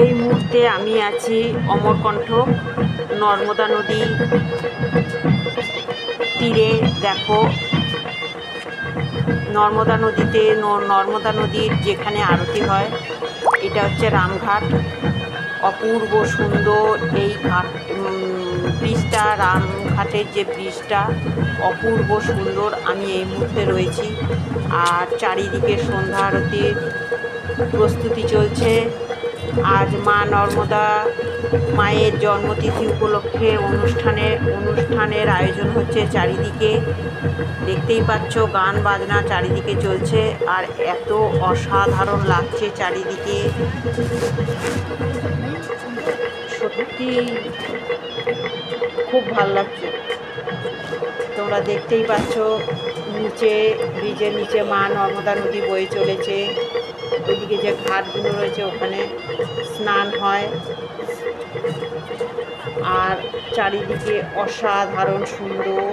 এই মুহূর্তে আমি আছি অমরকণ্ঠ নর্মদা নদী তীরে। দেখো, নর্মদা নদীতে নর্মদা নদীর যেখানে আরতি হয়, এটা হচ্ছে রামঘাট। অপূর্ব সুন্দর এই ঘাট, ব্রিজটা, রামঘাটের যে ব্রিজটা অপূর্ব সুন্দর। আমি এই মুহূর্তে রয়েছি, আর চারিদিকে সন্ধ্যা আরতির প্রস্তুতি চলছে। আজ মা নর্মদা মায়ের জন্মতিথি উপলক্ষে অনুষ্ঠানের আয়োজন হচ্ছে চারিদিকে। দেখতেই পাচ্ছ গান বাজনা চারিদিকে চলছে, আর এত অসাধারণ লাগছে চারিদিকে, সত্যি খুব ভালো লাগছে। তোমরা দেখতেই পাচ্ছ নিচে, ব্রিজের নিচে মা নর্মদা নদী বয়ে চলেছে। ওইদিকে যে ঘাটগুলো রয়েছে ওখানে স্নান হয়, আর চারিদিকে অসাধারণ সুন্দর।